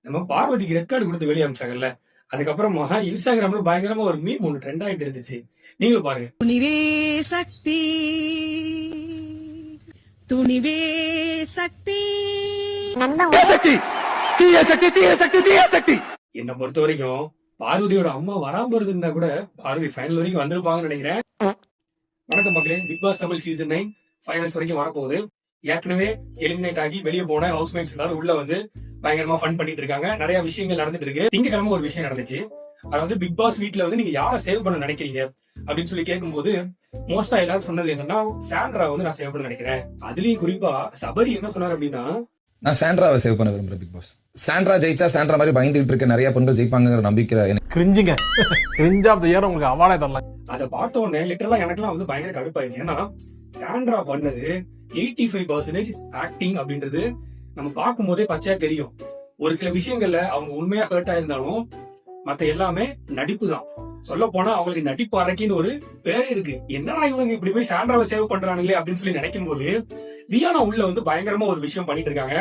நம்ம பார்வதிக்கு red card கொடுத்து வெளியே அமிச்சாங்கல்ல, அதுக்கப்புறமா இன்ஸ்டாகிராம்ல பயங்கரமா ஒரு மீம் ஒண்ணு ட்ரெண்ட் ஆயிட்டு இருந்துச்சு. நீங்களும் பாருங்க. துணிவே சக்தி, துணிவே சக்தி, என்ன பொறுத்த வரைக்கும் பார்வதியோட அம்மா வராம இருந்தா கூட பார்வதி ஃபைனல் வரைக்கும் வந்திருப்பாங்கன்னு நினைக்கிறேன். வணக்கம் மக்களே, Bigg Boss Tamil season 9 finals வரைக்கும் வரப்போகுது. ஏற்கனவே எலிமினேட் ஆகி வெளியே போன ஹவுஸ்மேட்ஸ் எல்லாரும் உள்ள வந்து பயங்கரமா ஃபன் பண்ணிட்டு இருக்காங்க. நிறைய விஷயங்கள் நடந்துட்டு இருக்கு. திங்கக்கிழமை ஒரு விஷயம் நடந்துச்சு. அதாவது பிக் பாஸ் வீட்ல வந்து நீங்க யாரை சேவ் பண்ண நினைக்கிறீங்க அப்படின்னு சொல்லி கேட்கும்போது மோஸ்டா எல்லாரும் சொன்னது என்னன்னா, சாண்ட்ரா வந்து நான் சேவ் பண்ண நினைக்கிறேன். அதுலயும் குறிப்பா சபரி என்ன சொன்னார் அப்படின்னா, நான் சாண்ட்ராவை சேவ் பண்ண விரும்புறேன் பிக் பாஸ். சாண்ட்ரா ஜெயிச்சா சாண்ட்ரா மாதிரி பயந்துட்டு இருக்க நிறைய பெண்கள் ஜெயிப்பாங்கிற நம்பிக்கை எனக்கு. கிரிஞ்சுங்க, கிரிஞ்ச் ஆஃப் தி இயர் உங்களுக்கு அவார்டே தரலாம். அதை பார்த்த உடனே லிட்டரலா எனக்குலாம் வந்து பயங்கர கடுப்பாயிருச்சு. ஏன்னா சாண்ட்ரா பண்ணது 85% ஆக்டிங் அப்படின்றது நம்ம பார்க்கும் போதே பச்சையா தெரியும். ஒரு சில விஷயங்கள்ல அவங்க உண்மையா ஹர்ட் ஆயிருந்தாலும் மத்த எல்லாமே நடிப்பு தான். சொல்ல போனா அவங்களுக்கு நடிப்பு அரைக்கின்னு ஒரு பேரே இருக்கு. என்னடா இவங்க இப்படி போய் சாண்ட்ராவை சேவ் பண்றாங்களே அப்படின்னு சொல்லி நினைக்கும் போது வியானா உள்ள வந்து பயங்கரமா ஒரு விஷயம் பண்ணிட்டு இருக்காங்க.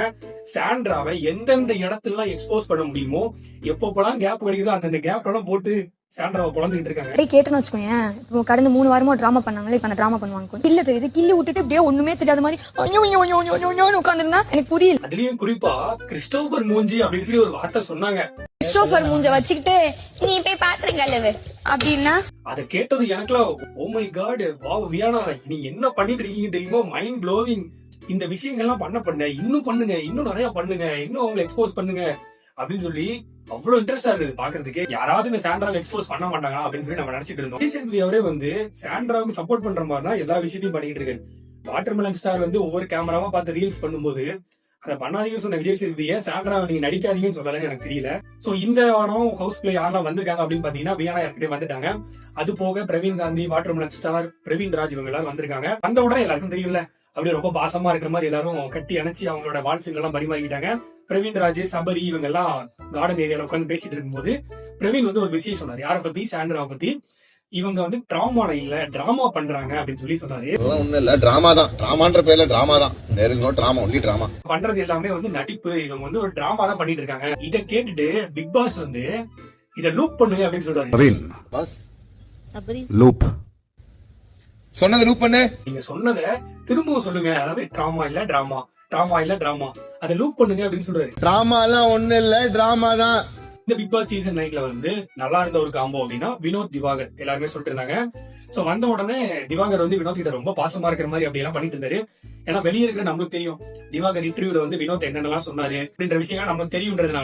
சாண்ட்ராவை எந்தெந்த இடத்துல எக்ஸ்போஸ் பண்ண முடியுமோ, எப்பப்பெல்லாம் கேப் கிடைக்குதோ அந்தந்த கேப் எல்லாம் போட்டு சாண்ட்ராவை பொழந்துட்டு இருக்காங்க. அப்படியே கேட்டேன்னு வச்சுக்கோங்க, இப்போ கடந்த 3 வாரமா டிராமா பண்ணாங்களே, இப்ப அந்த டிராமா பண்ணுவாங்க. கில்ல தெரியுது, கில்லி விட்டுட்டு அப்படியே ஒண்ணுமே தெரியாத மாதிரி உட்காந்துருந்தா எனக்கு புரியல. அதுலயும் குறிப்பா கிறிஸ்டோபர் மூஞ்சி அப்படின்னு சொல்லி ஒரு வார்த்தை சொன்னாங்க. கிறிஸ்டோபர் மூஞ்ச வச்சுக்கிட்டு நீ போய் பாத்துருங்க அல்லவு அப்படின்னா அதை கேட்டது எனக்குலாம் oh my God, wow Viana நீ என்ன பண்ணிட்டு இருக்கீங்க தெரியுமா, மைண்ட் ப்ளோவிங். இந்த விஷயங்கள்லாம் பண்ண இன்னும் பண்ணுங்க, இன்னும் நிறைய பண்ணுங்க, இன்னும் அவங்களை எக்ஸ்போஸ் பண்ணுங்க அப்படின்னு சொல்லி அவ்வளவு இன்ட்ரெஸ்டா இருக்கு பாக்குறதுக்கு. யாராவது இந்த சாண்ட்ராவை எக்ஸ்போஸ் பண்ண மாட்டாங்க அப்படின்னு சொல்லி நம்ம நினைச்சிட்டு இருந்தோம். விஜய் அவரே வந்து சாண்ட்ராவுக்கு சப்போர்ட் பண்ற மாதிரி தான் எல்லா விஷயத்தையும் பண்ணிட்டு இருக்கு. வாட்டர்மெலன் ஸ்டார் வந்து ஒவ்வொரு கேமராவா பார்த்து ரீல்ஸ் பண்ணும்போது அதை பண்ணாதீங்கன்னு சொன்ன விஜய் சேதுபதியை சாண்ட்ரா நீங்க நடிக்காதீங்கன்னு சொல்லலன்னு எனக்கு தெரியல. சோ இந்த வாரம் ஹவுஸ் பிளே யாரெல்லாம் வந்திருக்காங்க அப்படின்னு பாத்தீங்கன்னா வியானா ஏற்கனவே வந்துட்டாங்க. அது போக பிரவீன் காந்தி, வாட்டர்மெலன் ஸ்டார், பிரவீன் ராஜ் இவங்க எல்லாரும் வந்திருக்காங்க. வந்த உடனே எல்லாருக்கும் தெரியல, அப்படியே ரொம்ப பாசமா இருக்கிற மாதிரி எல்லாரும் கட்டி அணைச்சி அவங்களோட வாழ்த்துக்கள் எல்லாம் பரிமாறிக்கிட்டாங்க. பிரவீன் ராஜ், சபரி இவங்க எல்லாம் கார்டன் ஏரியால உட்காந்து பேசிட்டு இருக்கும்போது பிரவீன் வந்து ஒரு விஷயம் சொன்னார். யாரை பத்தி? சாண்ட்ராவை பத்தி. இவங்க வந்து டிராமால இல்ல டிராமா பண்றாங்க அப்படின்னு சொல்லி சொன்னாரு. ஒண்ணும் இல்ல, டிராமா தான். டிராமான்ற பேர்ல டிராமா தான். there is no drama, only drama. பண்றது எல்லாமே வந்து நடிப்பு. இவங்க வந்து ஒரு டிராமா தான் பண்ணிட்டு இருக்காங்க. இத கேட்டுட்டு பிக் பாஸ் வந்து இத லூப் பண்ணுங்க அப்படின்னு சொல்றாரு. நவீன் பாஸ் லூப் சொன்னதை லூப் பண்ணு. நீங்க சொன்னத திரும்பவும் சொல்லுங்க. அதாவது டிராமா இல்ல டிராமா, டிராமா இல்ல டிராமா, அதை லூப் பண்ணுங்க அப்படின்னு சொல்றாரு. டிராமா எல்லாம் ஒண்ணு இல்ல, டிராமா தான். இந்த பிக் பாஸ் சீசன் 9ல வந்து நல்லா இருந்த ஒரு காம்போ அப்படின்னா வினோத் திவாகர் எல்லாருமே சொல்லிட்டு இருந்தாங்க. சோ வந்த உடனே திவாகர் வந்து வினோத் கிட்ட ரொம்ப பாசமா இருக்கிற மாதிரி அப்படி எல்லாம் பண்ணிட்டு இருந்தாரு. ஏன்னா வெளியே இருக்கிற நம்மளுக்கு தெரியும், திவாகர் இன்டர்வியூல வந்து வினோத் என்னென்னலாம் சொன்னாரு அப்படின்ற விஷயம் நம்மளுக்கு தெரியுன்றதுனால